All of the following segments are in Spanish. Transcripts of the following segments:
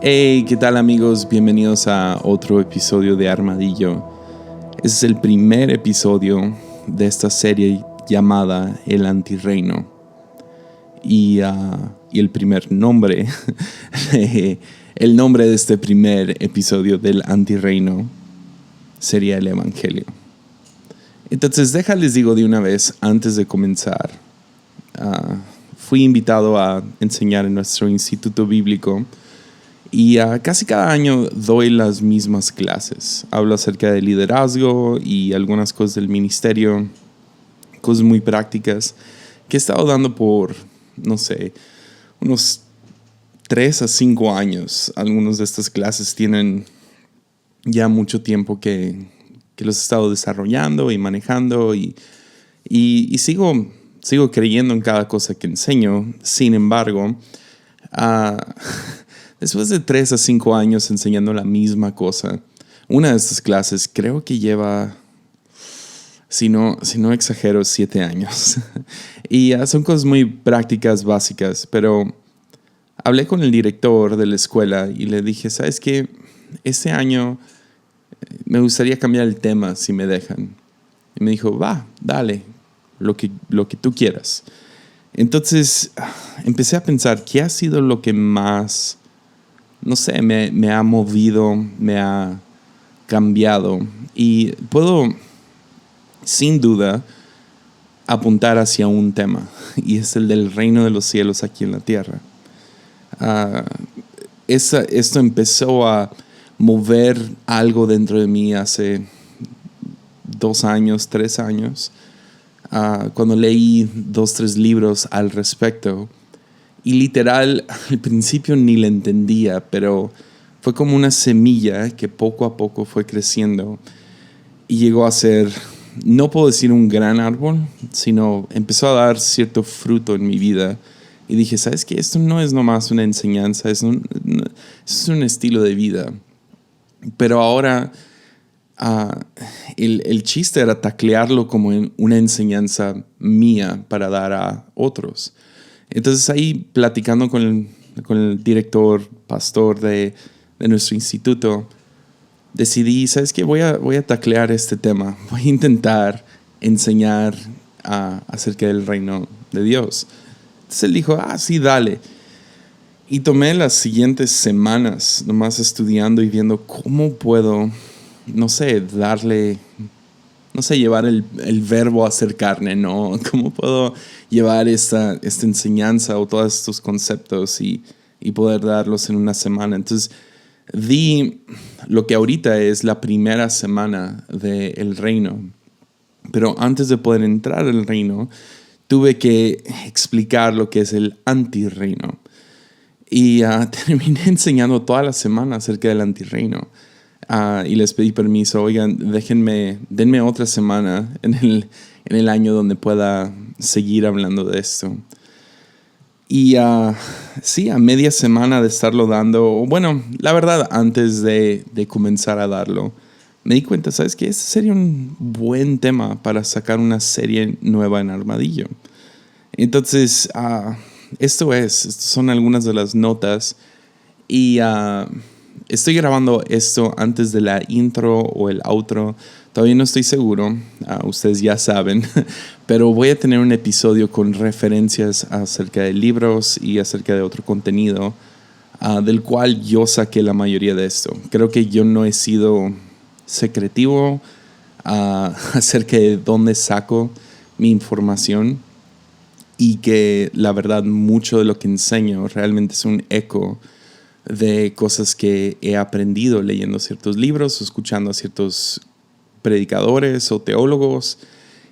Hey, ¿qué tal amigos? Bienvenidos a otro episodio de Armadillo. Este es el primer episodio de esta serie llamada El Antirreino. Y el primer nombre, el nombre de este primer episodio del Antirreino sería el Evangelio. Entonces, déjales digo de una vez, antes de comenzar, fui invitado a enseñar en nuestro instituto bíblico. Y casi cada año doy las mismas clases. Hablo acerca de liderazgo y algunas cosas del ministerio, cosas muy prácticas que he estado dando por, no sé, unos 3 a 5 años. Algunas de estas clases tienen ya mucho tiempo que los he estado desarrollando y manejando y sigo creyendo en cada cosa que enseño. Sin embargo, después de 3 a 5 años enseñando la misma cosa, una de estas clases creo que lleva, si no exagero, 7 años. Y son cosas muy prácticas, básicas, pero hablé con el director de la escuela y le dije, ¿sabes qué? Este año me gustaría cambiar el tema si me dejan. Y me dijo, va, dale, lo que tú quieras. Entonces empecé a pensar, ¿qué ha sido lo que más, no sé, me ha movido, me ha cambiado? Y puedo, sin duda, apuntar hacia un tema, y es el del reino de los cielos aquí en la tierra. Esto empezó a mover algo dentro de mí hace 2 años, 3 años, cuando leí 2, 3 libros al respecto. Y literal, al principio ni le entendía, pero fue como una semilla que poco a poco fue creciendo y llegó a ser, no puedo decir un gran árbol, sino empezó a dar cierto fruto en mi vida. Y dije, ¿sabes qué? Esto no es nomás una enseñanza, es un estilo de vida. Pero ahora el chiste era taclearlo como una enseñanza mía para dar a otros. Entonces ahí platicando con el director, pastor de nuestro instituto, decidí, ¿sabes qué? Voy a taclear este tema. Voy a intentar enseñar acerca del reino de Dios. Entonces él dijo, sí, dale. Y tomé las siguientes semanas nomás estudiando y viendo cómo puedo, no sé, llevar el verbo a hacer carne, ¿no? ¿Cómo puedo llevar esta enseñanza o todos estos conceptos y poder darlos en una semana? Entonces, di lo que ahorita es la primera semana del reino. Pero antes de poder entrar al reino, tuve que explicar lo que es el antirreino. Y terminé enseñando toda la semana acerca del antirreino. Y les pedí permiso, oigan, denme otra semana en el año donde pueda seguir hablando de esto. Y sí, a media semana de estarlo dando, bueno, la verdad, antes de comenzar a darlo, me di cuenta, ¿sabes qué? Este sería un buen tema para sacar una serie nueva en Armadillo. Entonces, estas son algunas de las notas. Y estoy grabando esto antes de la intro o el outro. Todavía no estoy seguro, ustedes ya saben, pero voy a tener un episodio con referencias acerca de libros y acerca de otro contenido, del cual yo saqué la mayoría de esto. Creo que yo no he sido secretivo acerca de dónde saco mi información, y que la verdad mucho de lo que enseño realmente es un eco de cosas que he aprendido leyendo ciertos libros o escuchando a ciertos predicadores o teólogos.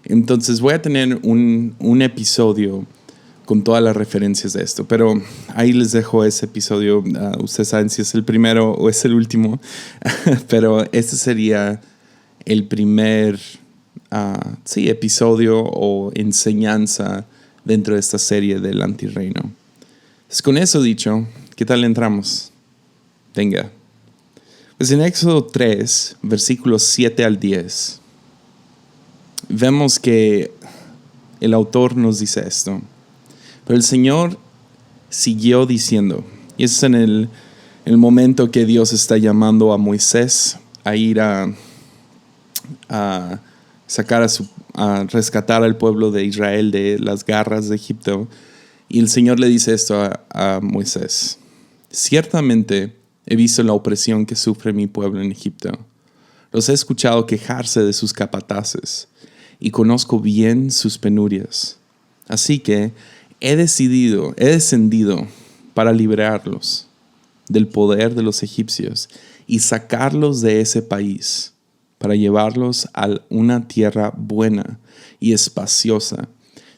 Entonces voy a tener un episodio con todas las referencias de esto, pero ahí les dejo ese episodio. Ustedes saben si es el primero o es el último, pero este sería el primer episodio o enseñanza dentro de esta serie del antirreino. Pues con eso dicho, ¿qué tal entramos? Venga. Pues en Éxodo 3, versículos 7 al 10, vemos que el autor nos dice esto. Pero el Señor siguió diciendo, y eso es en el momento que Dios está llamando a Moisés a ir a sacar a rescatar al pueblo de Israel de las garras de Egipto. Y el Señor le dice esto a Moisés: ciertamente he visto la opresión que sufre mi pueblo en Egipto. Los he escuchado quejarse de sus capataces y conozco bien sus penurias. Así que he descendido para liberarlos del poder de los egipcios y sacarlos de ese país, para llevarlos a una tierra buena y espaciosa,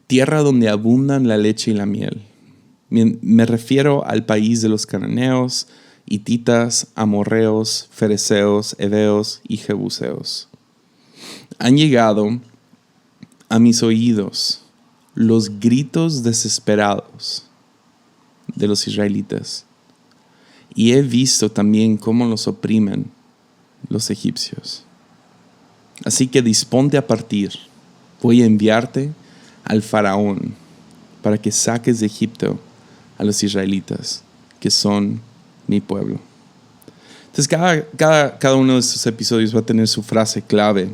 tierra donde abundan la leche y la miel. Me refiero al país de los cananeos, hititas, amorreos, fereceos, heveos y jebuseos. Han llegado a mis oídos los gritos desesperados de los israelitas, y he visto también cómo los oprimen los egipcios. Así que disponte a partir. Voy a enviarte al faraón para que saques de Egipto a los israelitas, que son mi pueblo. Entonces cada uno de estos episodios va a tener su frase clave.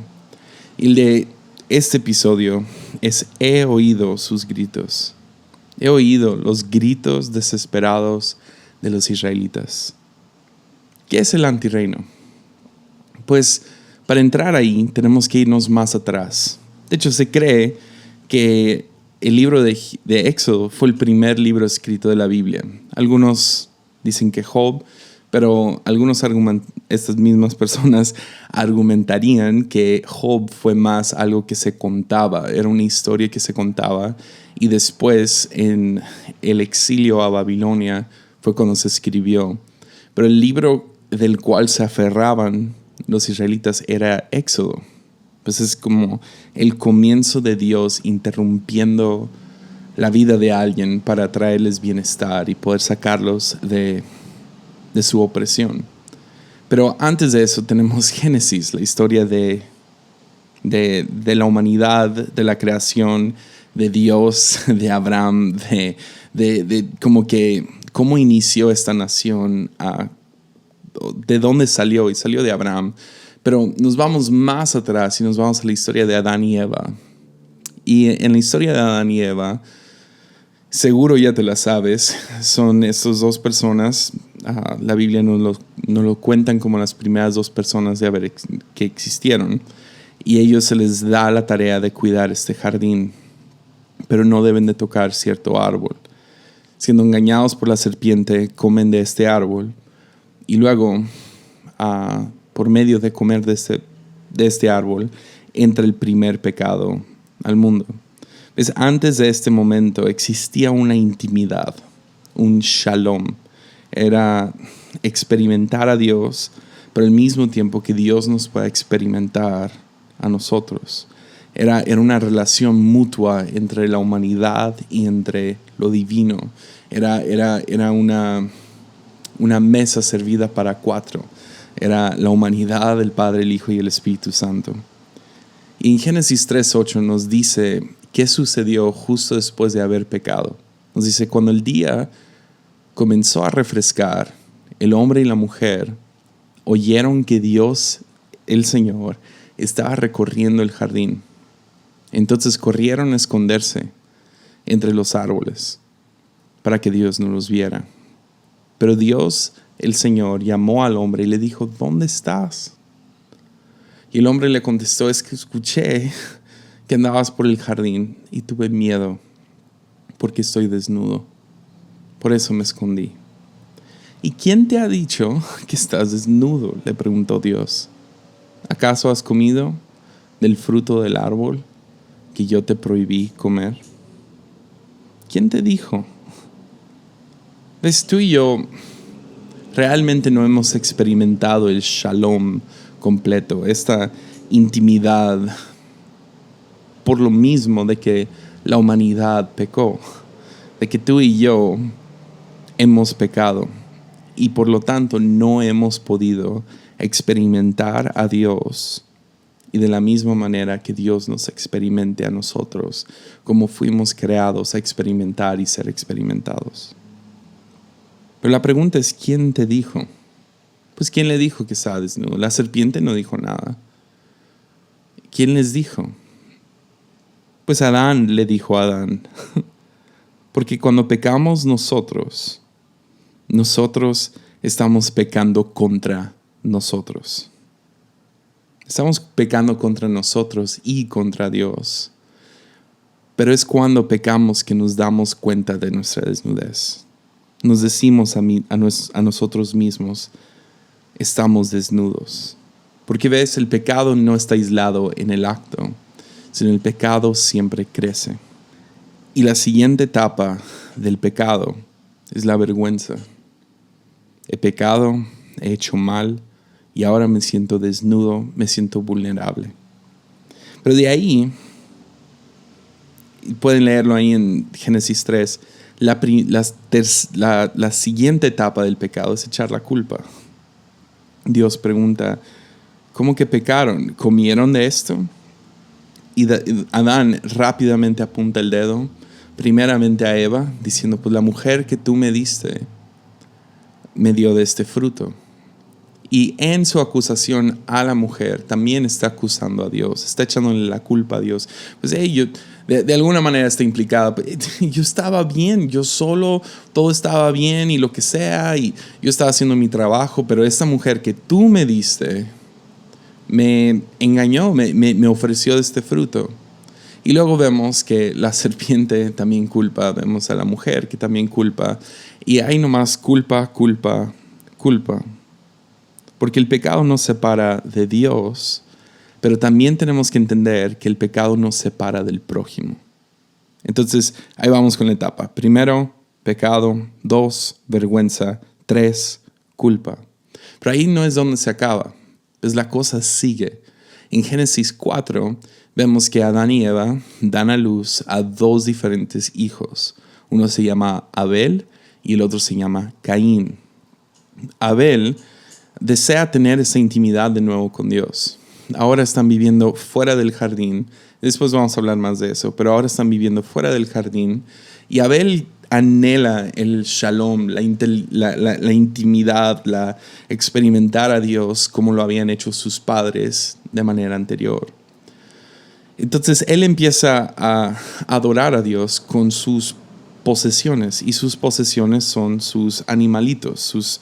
Y el de este episodio es: he oído sus gritos. He oído los gritos desesperados de los israelitas. ¿Qué es el antirreino? Pues para entrar ahí tenemos que irnos más atrás. De hecho, se cree que el libro de Éxodo fue el primer libro escrito de la Biblia. Algunos dicen que Job, pero estas mismas personas argumentarían que Job fue más algo que se contaba, era una historia que se contaba, y después en el exilio a Babilonia fue cuando se escribió. Pero el libro del cual se aferraban los israelitas era Éxodo. Pues es como el comienzo de Dios interrumpiendo la vida de alguien para traerles bienestar y poder sacarlos de su opresión. Pero antes de eso tenemos Génesis, la historia de la humanidad, de la creación, de Dios, de Abraham, de cómo inició esta nación, de dónde salió, y salió de Abraham. Pero nos vamos más atrás y nos vamos a la historia de Adán y Eva. Y en la historia de Adán y Eva, seguro ya te la sabes, son estas dos personas. La Biblia nos lo cuentan como las primeras dos personas que existieron. Y a ellos se les da la tarea de cuidar este jardín, pero no deben de tocar cierto árbol. Siendo engañados por la serpiente, comen de este árbol. Y luego, por medio de comer de este árbol, entra el primer pecado al mundo. ¿Ves? Antes de este momento existía una intimidad, un shalom. Era experimentar a Dios, pero al mismo tiempo que Dios nos pueda experimentar a nosotros. Era una relación mutua entre la humanidad y entre lo divino. Era una mesa servida para cuatro. Era la humanidad, el Padre, el Hijo y el Espíritu Santo. Y en Génesis 3:8 nos dice qué sucedió justo después de haber pecado. Nos dice: cuando el día comenzó a refrescar, el hombre y la mujer oyeron que Dios, el Señor, estaba recorriendo el jardín. Entonces corrieron a esconderse entre los árboles para que Dios no los viera. Pero Dios, el Señor, llamó al hombre y le dijo: ¿dónde estás? Y el hombre le contestó: es que escuché que andabas por el jardín y tuve miedo porque estoy desnudo. Por eso me escondí. ¿Y quién te ha dicho que estás desnudo?, le preguntó Dios. ¿Acaso has comido del fruto del árbol que yo te prohibí comer? ¿Quién te dijo? ¿Ves? Tú y yo realmente no hemos experimentado el shalom completo, esta intimidad, por lo mismo de que la humanidad pecó, de que tú y yo hemos pecado y por lo tanto no hemos podido experimentar a Dios y de la misma manera que Dios nos experimente a nosotros, como fuimos creados a experimentar y ser experimentados. Pero la pregunta es, ¿quién te dijo? Pues ¿quién le dijo que estaba desnudo? La serpiente no dijo nada. ¿Quién les dijo? Pues Adán le dijo a Adán. Porque cuando pecamos nosotros estamos pecando contra nosotros. Estamos pecando contra nosotros y contra Dios. Pero es cuando pecamos que nos damos cuenta de nuestra desnudez. Nos decimos a nosotros mismos, estamos desnudos. Porque ves, el pecado no está aislado en el acto, sino el pecado siempre crece. Y la siguiente etapa del pecado es la vergüenza. He pecado, he hecho mal y ahora me siento desnudo, me siento vulnerable. Pero de ahí, pueden leerlo ahí en Génesis 3, la siguiente etapa del pecado es echar la culpa. Dios pregunta, ¿cómo que pecaron? ¿Comieron de esto? Y Adán rápidamente apunta el dedo, primeramente a Eva, diciendo, pues la mujer que tú me diste me dio de este fruto. Y en su acusación a la mujer también está acusando a Dios, está echándole la culpa a Dios. Pues de alguna manera está implicada. Yo estaba bien, yo solo, todo estaba bien y lo que sea, y yo estaba haciendo mi trabajo, pero esta mujer que tú me diste me engañó, me ofreció de este fruto. Y luego vemos que la serpiente también culpa, vemos a la mujer que también culpa, y hay nomás culpa, culpa, culpa. Porque el pecado nos separa de Dios, pero también tenemos que entender que el pecado nos separa del prójimo. Entonces, ahí vamos con la etapa. 1, pecado. 2, vergüenza. 3, culpa. Pero ahí no es donde se acaba. Pues la cosa sigue. En Génesis 4 vemos que Adán y Eva dan a luz a 2 diferentes hijos. Uno se llama Abel y el otro se llama Caín. Abel desea tener esa intimidad de nuevo con Dios. Ahora están viviendo fuera del jardín. Después vamos a hablar más de eso, pero ahora están viviendo fuera del jardín. Y Abel anhela el shalom, la intimidad, la experimentar a Dios como lo habían hecho sus padres de manera anterior. Entonces él empieza a adorar a Dios con sus posesiones, y sus posesiones son sus animalitos, sus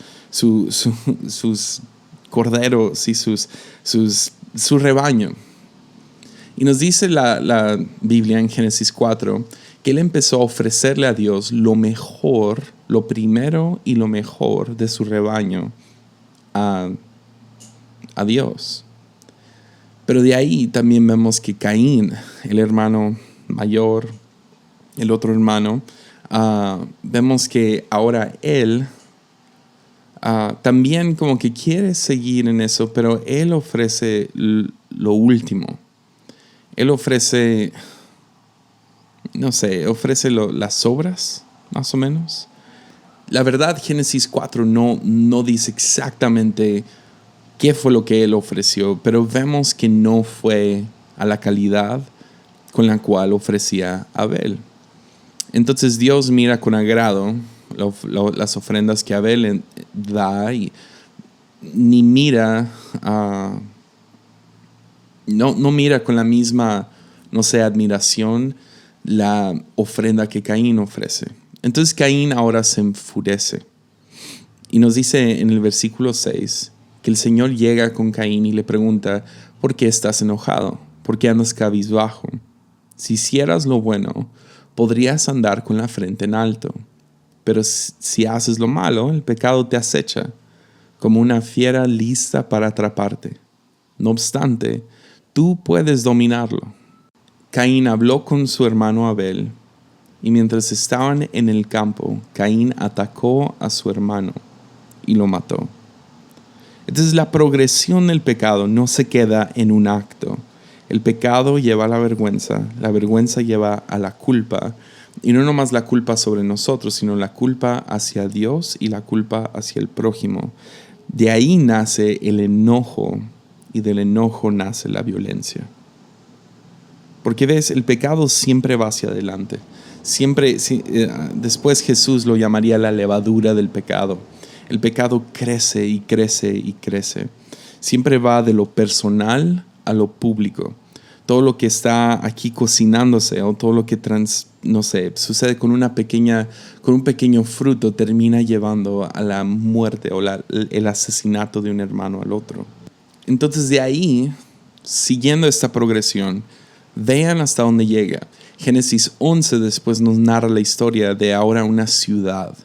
corderos y su rebaño. Y nos dice la Biblia en Génesis 4 que él empezó a ofrecerle a Dios lo mejor, lo primero y lo mejor de su rebaño a Dios. Pero de ahí también vemos que Caín, el hermano mayor, el otro hermano, vemos que ahora él también como que quiere seguir en eso, pero él ofrece lo último. Él ofrece, no sé, ofrece las obras, más o menos. La verdad, Génesis 4 no dice exactamente qué fue lo que él ofreció, pero vemos que no fue a la calidad con la cual ofrecía Abel. Entonces Dios mira con agrado las ofrendas que Abel da y ni mira, no mira con la misma, no sé, admiración la ofrenda que Caín ofrece. Entonces Caín ahora se enfurece. Y nos dice en el versículo 6 que el Señor llega con Caín y le pregunta, ¿por qué estás enojado? ¿Por qué andas cabizbajo? Si hicieras lo bueno, podrías andar con la frente en alto. Pero si haces lo malo, el pecado te acecha, como una fiera lista para atraparte. No obstante, tú puedes dominarlo. Caín habló con su hermano Abel, y mientras estaban en el campo, Caín atacó a su hermano y lo mató. Entonces la progresión del pecado no se queda en un acto. El pecado lleva a la vergüenza lleva a la culpa, y no nomás la culpa sobre nosotros, sino la culpa hacia Dios y la culpa hacia el prójimo. De ahí nace el enojo, y del enojo nace la violencia. Porque ves, el pecado siempre va hacia adelante. Después Jesús lo llamaría la levadura del pecado. El pecado crece y crece y crece. Siempre va de lo personal a lo público. Todo lo que está aquí cocinándose o todo lo que sucede con un pequeño fruto termina llevando a la muerte o el asesinato de un hermano al otro. Entonces de ahí, siguiendo esta progresión, vean hasta dónde llega. Génesis 11 después nos narra la historia de ahora una ciudad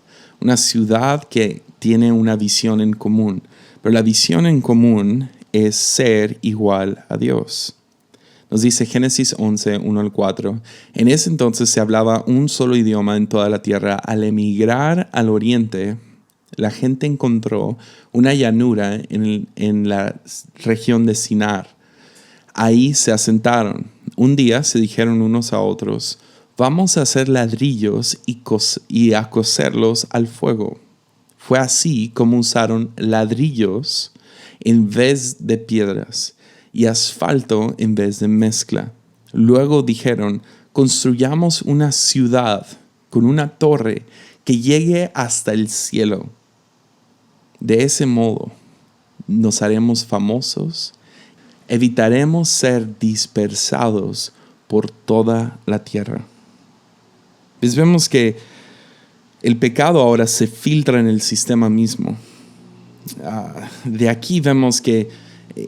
que tiene una visión en común, pero la visión en común es ser igual a Dios. Nos dice Génesis 11, 1 al 4. En ese entonces se hablaba un solo idioma en toda la tierra. Al emigrar al oriente, la gente encontró una llanura en la región de Sinar. Ahí se asentaron. Un día se dijeron unos a otros, vamos a hacer ladrillos y a cocerlos al fuego. Fue así como usaron ladrillos en vez de piedras y asfalto en vez de mezcla. Luego dijeron, construyamos una ciudad con una torre que llegue hasta el cielo. De ese modo nos haremos famosos, evitaremos ser dispersados por toda la tierra. Pues vemos que el pecado ahora se filtra en el sistema mismo. De aquí vemos que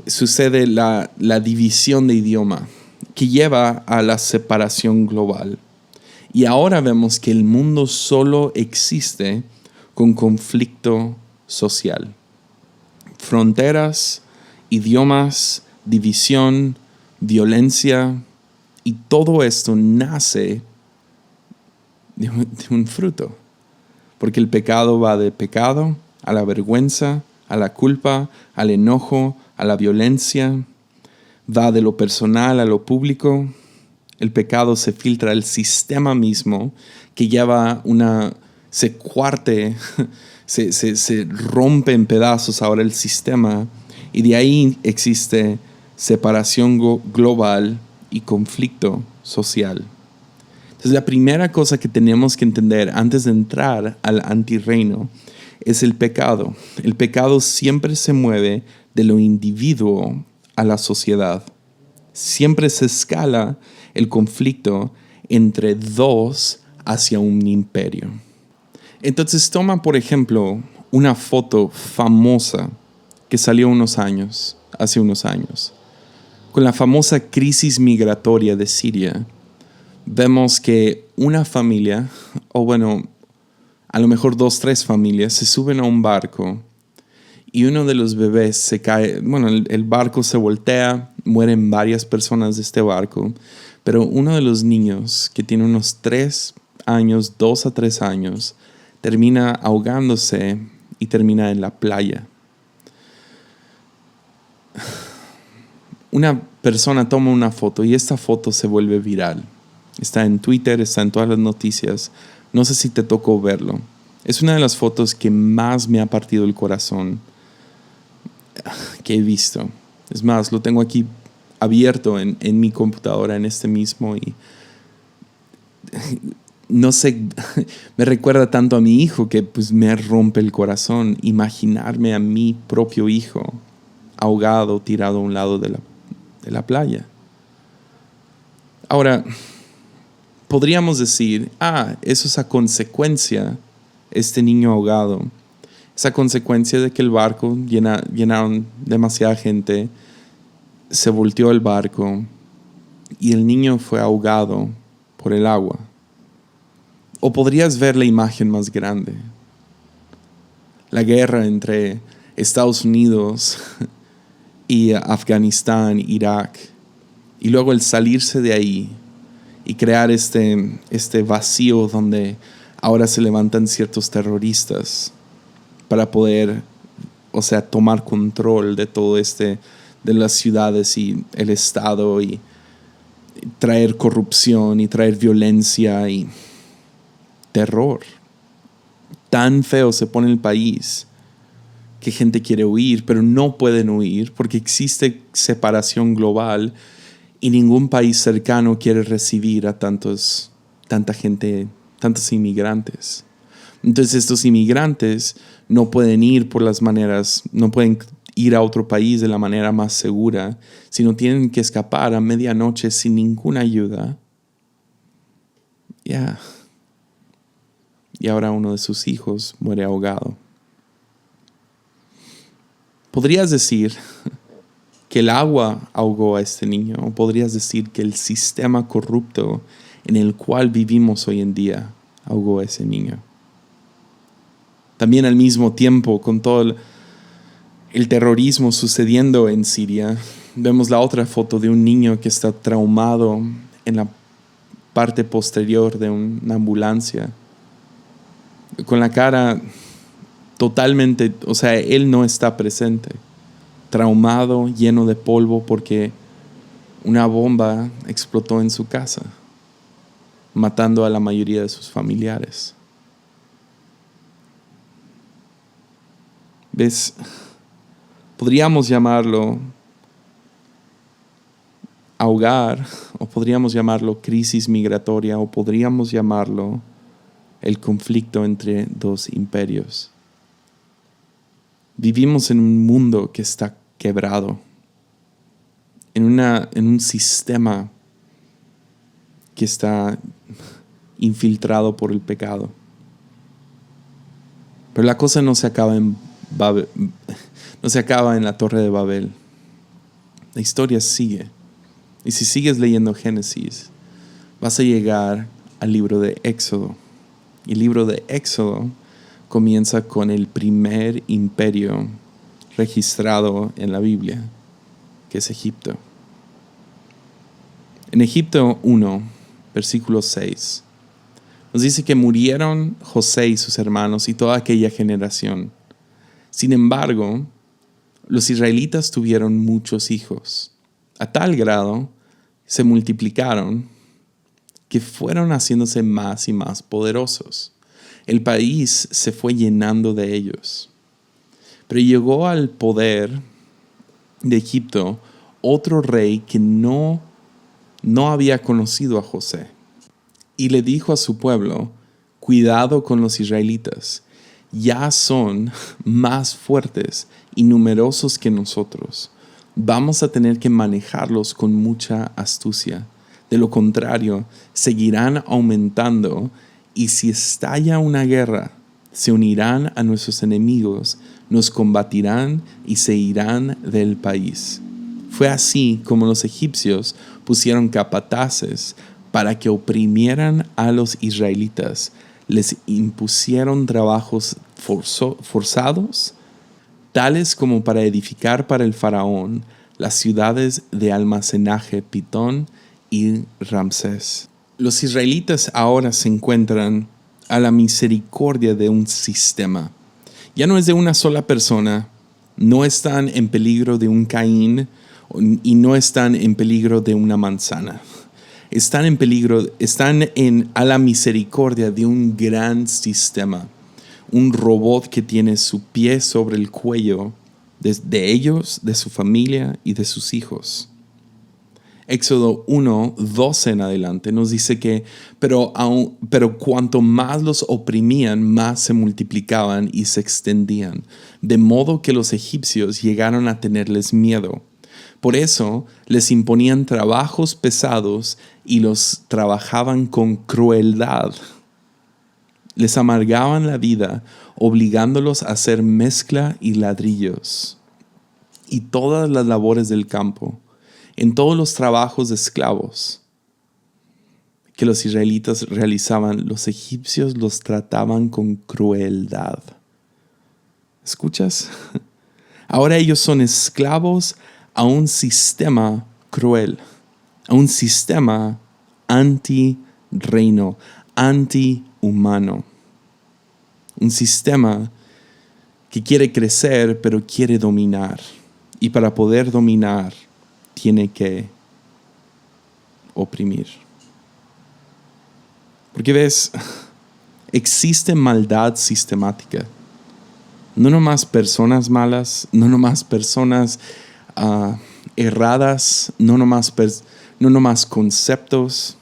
sucede la división de idioma que lleva a la separación global. Y ahora vemos que el mundo solo existe con conflicto social. Fronteras, idiomas, división, violencia, y todo esto nace de un fruto. Porque el pecado va de pecado a la vergüenza, a la culpa, al enojo, a la violencia. Va de lo personal a lo público. El pecado se filtra al sistema mismo que lleva se rompe en pedazos ahora el sistema. Y de ahí existe separación global y conflicto social. Entonces la primera cosa que tenemos que entender antes de entrar al antirreino es el pecado. El pecado siempre se mueve de lo individuo a la sociedad. Siempre se escala el conflicto entre dos hacia un imperio. Entonces toma, por ejemplo, una foto famosa que salió hace unos años. Con la famosa crisis migratoria de Siria, vemos que una familia, a lo mejor 2, 3 familias, se suben a un barco y uno de los bebés se cae. El barco se voltea, mueren varias personas de este barco, pero uno de los niños, que tiene unos 3 años, 2 a 3 años, termina ahogándose y termina en la playa. Una persona toma una foto y esta foto se vuelve viral. Está en Twitter, está en todas las noticias. No sé si te tocó verlo. Es una de las fotos que más me ha partido el corazón que he visto. Es más, lo tengo aquí abierto en mi computadora en este mismo y no sé, me recuerda tanto a mi hijo que pues me rompe el corazón imaginarme a mi propio hijo ahogado, tirado a un lado de la playa. Ahora, podríamos decir, eso es a consecuencia, este niño ahogado, esa consecuencia de que el barco llenaron demasiada gente, se volteó el barco y el niño fue ahogado por el agua. O podrías ver la imagen más grande, la guerra entre Estados Unidos y Afganistán, Irak, y luego el salirse de ahí y crear este vacío donde ahora se levantan ciertos terroristas para poder, tomar control de todo de las ciudades y el Estado y traer corrupción y traer violencia y terror. Tan feo se pone el país que gente quiere huir, pero no pueden huir porque existe separación global y ningún país cercano quiere recibir a tantos tanta gente, tantos inmigrantes. Entonces estos inmigrantes no pueden ir por las maneras, no pueden ir a otro país de la manera más segura, sino tienen que escapar a medianoche sin ninguna ayuda. Y ahora uno de sus hijos muere ahogado. Podrías decir que el agua ahogó a este niño, o podrías decir que el sistema corrupto en el cual vivimos hoy en día ahogó a ese niño. También al mismo tiempo, con todo el terrorismo sucediendo en Siria, vemos la otra foto de un niño que está traumado en la parte posterior de una ambulancia, con la cara totalmente, o sea, él no está presente, traumado, lleno de polvo porque una bomba explotó en su casa, matando a la mayoría de sus familiares. ¿Ves? Podríamos llamarlo ahogar, o podríamos llamarlo crisis migratoria, o podríamos llamarlo el conflicto entre dos imperios. Vivimos en un mundo que está quebrado, en un sistema que está infiltrado por el pecado. Pero la cosa no se acaba en la Torre de Babel. La historia sigue. Y si sigues leyendo Génesis, vas a llegar al libro de Éxodo. Y el libro de Éxodo comienza con el primer imperio registrado en la Biblia, que es Egipto. En Egipto 1, versículo 6, nos dice que murieron José y sus hermanos y toda aquella generación. Sin embargo, los israelitas tuvieron muchos hijos, a tal grado se multiplicaron que fueron haciéndose más y más poderosos. El país se fue llenando de ellos. Pero llegó al poder de Egipto otro rey que no había conocido a José. Y le dijo a su pueblo: cuidado con los israelitas, ya son más fuertes y numerosos que nosotros. Vamos a tener que manejarlos con mucha astucia. De lo contrario, seguirán aumentando y si estalla una guerra, se unirán a nuestros enemigos, nos combatirán y se irán del país. Fue así como los egipcios pusieron capataces para que oprimieran a los israelitas. Les impusieron trabajos forzados, tales como para edificar para el faraón las ciudades de almacenaje Pitón y Ramsés. Los israelitas ahora se encuentran a la misericordia de un sistema. Ya no es de una sola persona, no están en peligro de un Caín y no están en peligro de una manzana. Están a la misericordia de un gran sistema. Un robot que tiene su pie sobre el cuello de ellos, de su familia y de sus hijos. Éxodo 1, 12 en adelante nos dice que pero cuanto más los oprimían, más se multiplicaban y se extendían, de modo que los egipcios llegaron a tenerles miedo. Por eso les imponían trabajos pesados y los trabajaban con crueldad. Les amargaban la vida, obligándolos a hacer mezcla y ladrillos y todas las labores del campo. En todos los trabajos de esclavos que los israelitas realizaban, los egipcios los trataban con crueldad. ¿Escuchas? Ahora ellos son esclavos a un sistema cruel, a un sistema anti-reino, anti-humano. Un sistema que quiere crecer, pero quiere dominar. Y para poder dominar, tiene que oprimir. Porque ves, existe maldad sistemática. No nomás personas malas, no nomás personas erradas, no nomás conceptos,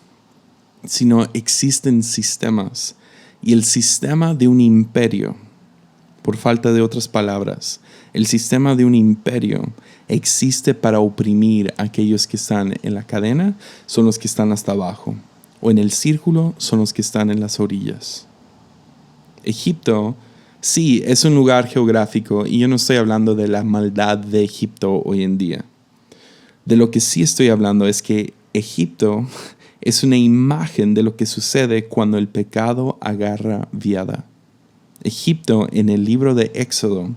sino existen sistemas. Y el sistema de un imperio, por falta de otras palabras, el sistema de un imperio existe para oprimir a aquellos que están en la cadena, son los que están hasta abajo, o en el círculo son los que están en las orillas. Egipto, sí, es un lugar geográfico y yo no estoy hablando de la maldad de Egipto hoy en día. De lo que sí estoy hablando es que Egipto es una imagen de lo que sucede cuando el pecado agarra viada. Egipto, en el libro de Éxodo,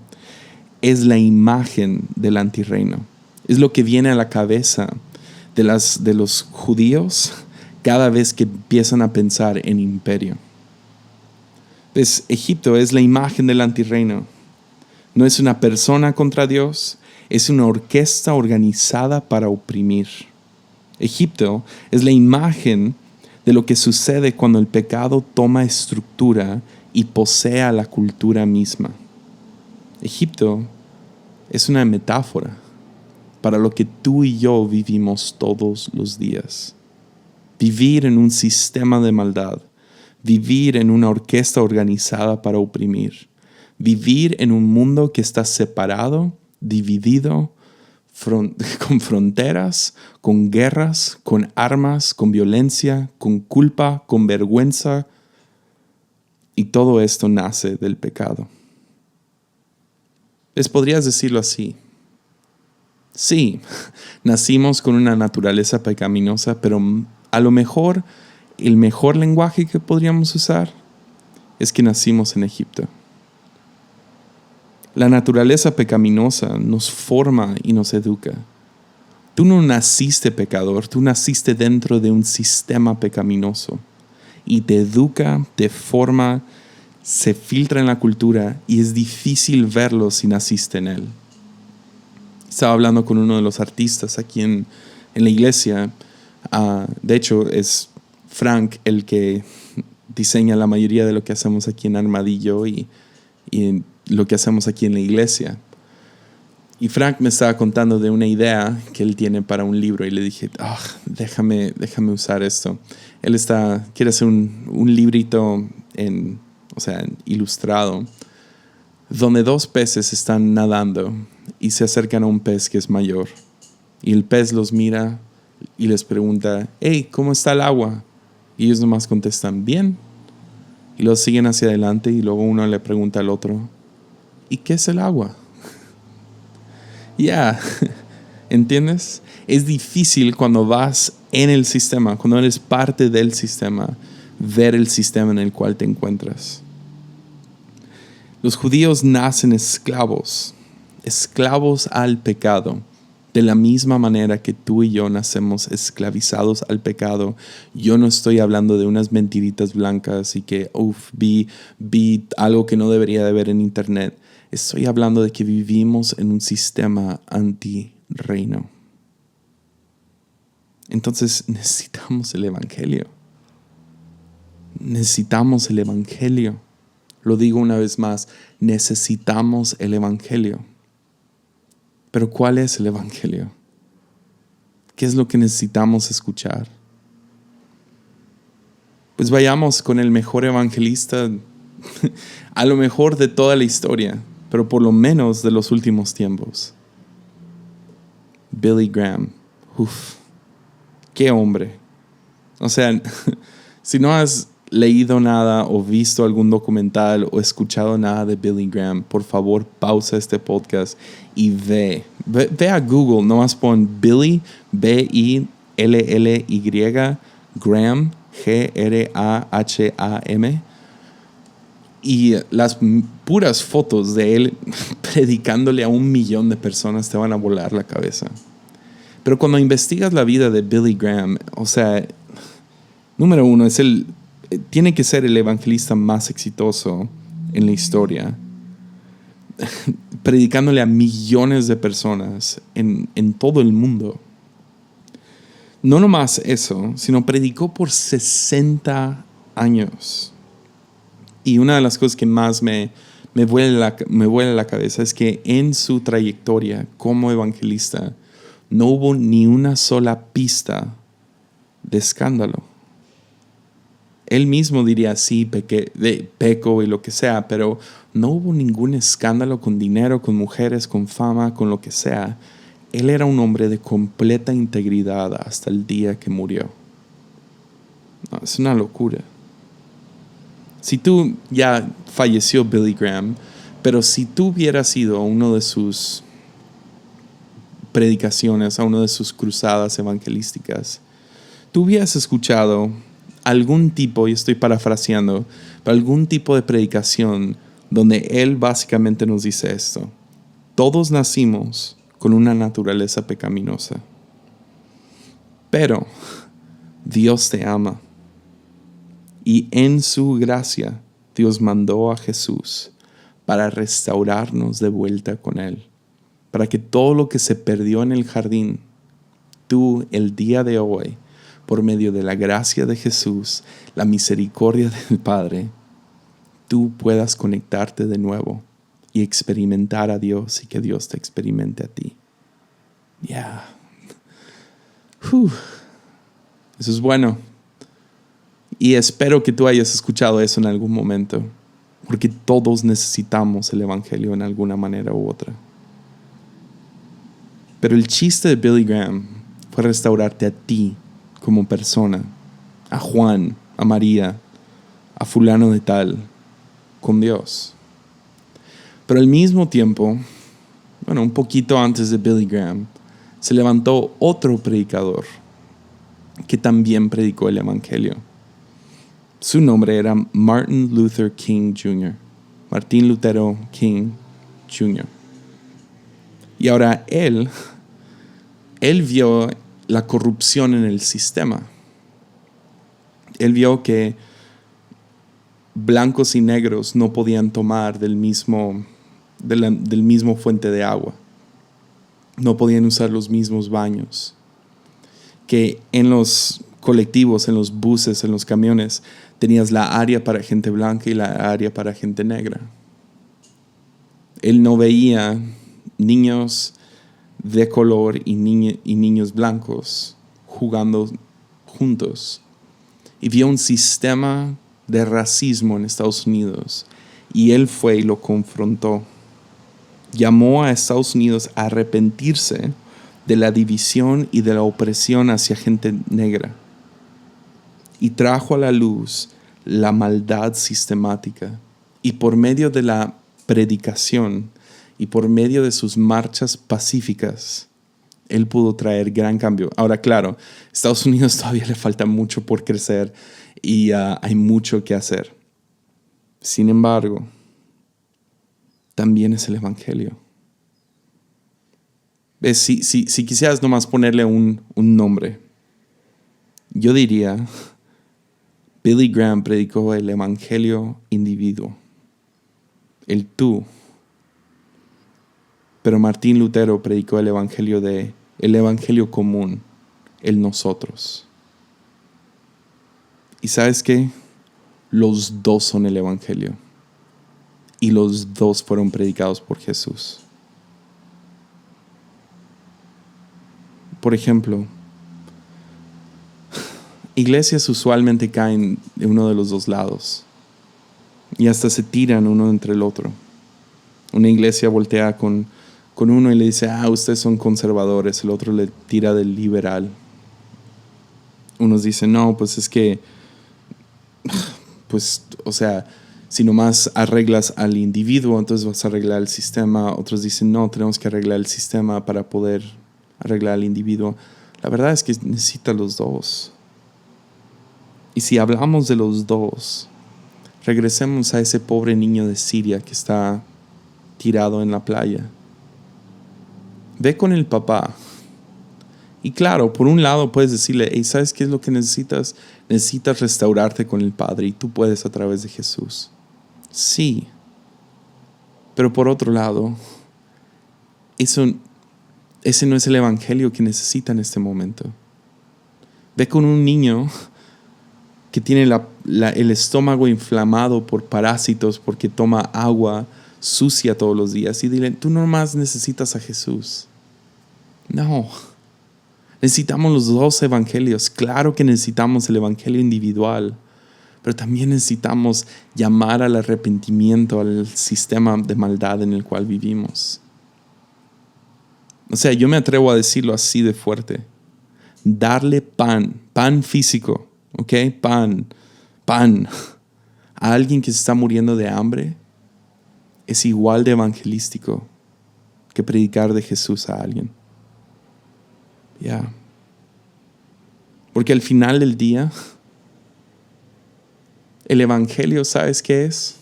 es la imagen del antirreino. Es lo que viene a la cabeza de los judíos cada vez que empiezan a pensar en imperio. Pues Egipto es la imagen del antirreino. No es una persona contra Dios, es una orquesta organizada para oprimir. Egipto es la imagen de lo que sucede cuando el pecado toma estructura y posee a la cultura misma. Egipto es una metáfora para lo que tú y yo vivimos todos los días. Vivir en un sistema de maldad, vivir en una orquesta organizada para oprimir, vivir en un mundo que está separado, dividido, con fronteras, con guerras, con armas, con violencia, con culpa, con vergüenza. Y todo esto nace del pecado. Podrías decirlo así. Sí, nacimos con una naturaleza pecaminosa, pero a lo mejor el mejor lenguaje que podríamos usar es que nacimos en Egipto. La naturaleza pecaminosa nos forma y nos educa. Tú no naciste pecador, tú naciste dentro de un sistema pecaminoso y te educa, te forma, se filtra en la cultura y es difícil verlo si naciste en él. Estaba hablando con uno de los artistas aquí en la iglesia. De hecho, es Frank el que diseña la mayoría de lo que hacemos aquí en Armadillo y lo que hacemos aquí en la iglesia. Y Frank me estaba contando de una idea que él tiene para un libro y le dije, déjame usar esto. Él quiere hacer un librito ilustrado donde dos peces están nadando y se acercan a un pez que es mayor. Y el pez los mira y les pregunta, hey, ¿cómo está el agua? Y ellos nomás contestan, bien. Y luego siguen hacia adelante y luego uno le pregunta al otro, ¿y qué es el agua? ¿Entiendes? Es difícil cuando vas en el sistema, cuando eres parte del sistema, ver el sistema en el cual te encuentras. Los judíos nacen esclavos al pecado, de la misma manera que tú y yo nacemos esclavizados al pecado. Yo no estoy hablando de unas mentiritas blancas y que vi algo que no debería de ver en internet. Estoy hablando de que vivimos en un sistema antirreino. Entonces necesitamos el evangelio. Necesitamos el evangelio. Lo digo una vez más, necesitamos el evangelio. Pero ¿cuál es el evangelio? ¿Qué es lo que necesitamos escuchar? Pues vayamos con el mejor evangelista, a lo mejor de toda la historia, pero por lo menos de los últimos tiempos. Billy Graham. ¡Qué hombre! O sea, si no has leído nada o visto algún documental o escuchado nada de Billy Graham, por favor pausa este podcast y ve a Google, nomás pon Billy, Billy, Graham, Graham, y las puras fotos de él predicándole a 1 millón de personas te van a volar la cabeza. Pero cuando investigas la vida de Billy Graham, o sea, número uno, tiene que ser el evangelista más exitoso en la historia, predicándole a millones de personas en todo el mundo. No nomás eso, sino predicó por 60 años. Y una de las cosas que más me vuela la cabeza es que en su trayectoria como evangelista no hubo ni una sola pista de escándalo. Él mismo diría, sí, peco y lo que sea, pero no hubo ningún escándalo con dinero, con mujeres, con fama, con lo que sea. Él era un hombre de completa integridad hasta el día que murió. No, es una locura. Si tú, ya falleció Billy Graham, pero si tú hubieras ido a uno de sus predicaciones, a una de sus cruzadas evangelísticas, tú hubieras escuchado algún tipo, y estoy parafraseando, pero algún tipo de predicación donde él básicamente nos dice esto: todos nacimos con una naturaleza pecaminosa, pero Dios te ama y en su gracia Dios mandó a Jesús para restaurarnos de vuelta con Él, para que todo lo que se perdió en el jardín, tú el día de hoy, por medio de la gracia de Jesús, la misericordia del Padre, tú puedas conectarte de nuevo y experimentar a Dios y que Dios te experimente a ti. Ya. Eso es bueno. Y espero que tú hayas escuchado eso en algún momento, porque todos necesitamos el Evangelio en alguna manera u otra. Pero el chiste de Billy Graham fue restaurarte a ti como persona, a Juan, a María, a fulano de tal, con Dios. Pero al mismo tiempo, un poquito antes de Billy Graham, se levantó otro predicador que también predicó el Evangelio. Su nombre era Martin Luther King Jr., Martín Lutero King Jr. Y ahora él vio la corrupción en el sistema. Él vio que blancos y negros no podían tomar del mismo fuente de agua. No podían usar los mismos baños. Que en los colectivos, en los buses, en los camiones, tenías la área para gente blanca y la área para gente negra. Él no veía niños de color y niños blancos jugando juntos. Y vio un sistema de racismo en Estados Unidos. Y él fue y lo confrontó. Llamó a Estados Unidos a arrepentirse de la división y de la opresión hacia gente negra. Y trajo a la luz la maldad sistemática. Y por medio de la predicación y por medio de sus marchas pacíficas, él pudo traer gran cambio. Ahora, claro, Estados Unidos todavía le falta mucho por crecer y hay mucho que hacer. Sin embargo, también es el Evangelio. Si quisieras nomás ponerle un nombre, yo diría, Billy Graham predicó el Evangelio individuo, el tú. Pero Martín Lutero predicó el Evangelio común, el nosotros. ¿Y sabes qué? Los dos son el Evangelio. Y los dos fueron predicados por Jesús. Por ejemplo, iglesias usualmente caen de uno de los dos lados. Y hasta se tiran uno entre el otro. Una iglesia voltea con uno y le dice, ustedes son conservadores. El otro le tira del liberal. Unos dicen, no, pues es que, si nomás arreglas al individuo, entonces vas a arreglar el sistema. Otros dicen, no, tenemos que arreglar el sistema para poder arreglar al individuo. La verdad es que necesita los dos. Y si hablamos de los dos, regresemos a ese pobre niño de Siria que está tirado en la playa. Ve con el papá. Y claro, por un lado puedes decirle, ¿sabes qué es lo que necesitas? Necesitas restaurarte con el Padre y tú puedes a través de Jesús. Sí. Pero por otro lado, ese no es el Evangelio que necesita en este momento. Ve con un niño que tiene el estómago inflamado por parásitos porque toma agua sucia todos los días y dile, tú nomás necesitas a Jesús. No. Necesitamos los dos evangelios. Claro que necesitamos el evangelio individual, pero también necesitamos llamar al arrepentimiento al sistema de maldad en el cual vivimos. O sea, yo me atrevo a decirlo así de fuerte. Darle pan físico, ¿ok? Pan a alguien que se está muriendo de hambre es igual de evangelístico que predicar de Jesús a alguien. Ya. Porque al final del día, el evangelio, ¿sabes qué es?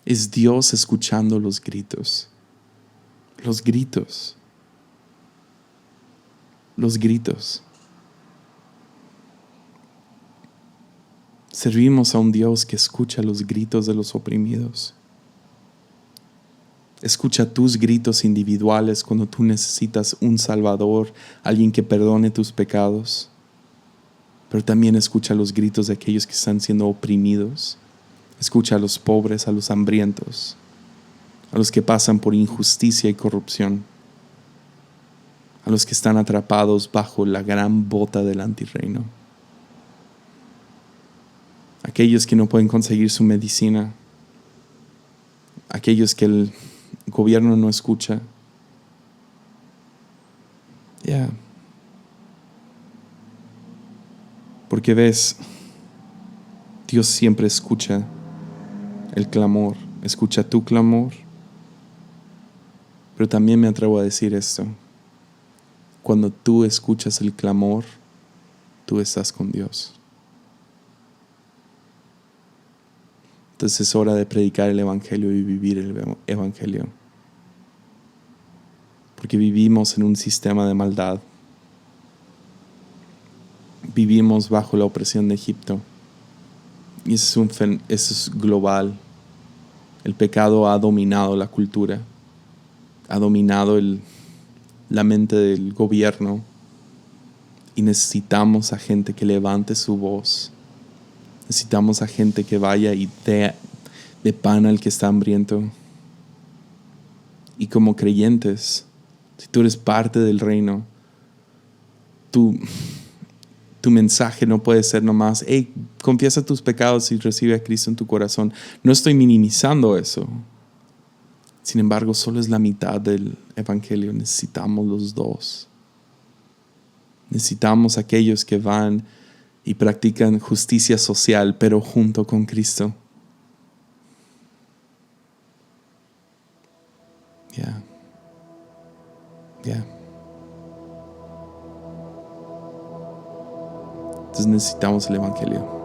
Es Dios escuchando los gritos. Los gritos. Los gritos. Servimos a un Dios que escucha los gritos de los oprimidos. Escucha tus gritos individuales cuando tú necesitas un Salvador, alguien que perdone tus pecados. Pero también escucha los gritos de aquellos que están siendo oprimidos. Escucha a los pobres, a los hambrientos, a los que pasan por injusticia y corrupción, a los que están atrapados bajo la gran bota del antirreino, aquellos que no pueden conseguir su medicina, aquellos que el gobierno no escucha. Porque ves, Dios siempre escucha el clamor, escucha tu clamor. Pero también me atrevo a decir esto: cuando tú escuchas el clamor, tú estás con Dios. Entonces es hora de predicar el evangelio y vivir el evangelio. Porque vivimos en un sistema de maldad. Vivimos bajo la opresión de Egipto. Y eso es global. El pecado ha dominado la cultura. Ha dominado la mente del gobierno. Y necesitamos a gente que levante su voz. Necesitamos a gente que vaya y dé de pan al que está hambriento. Y como creyentes, si tú eres parte del reino, tu mensaje no puede ser nomás, hey, confiesa tus pecados y recibe a Cristo en tu corazón. No estoy minimizando eso. Sin embargo, solo es la mitad del evangelio. Necesitamos los dos. Necesitamos aquellos que van y practican justicia social, pero junto con Cristo. Entonces necesitamos el evangelio.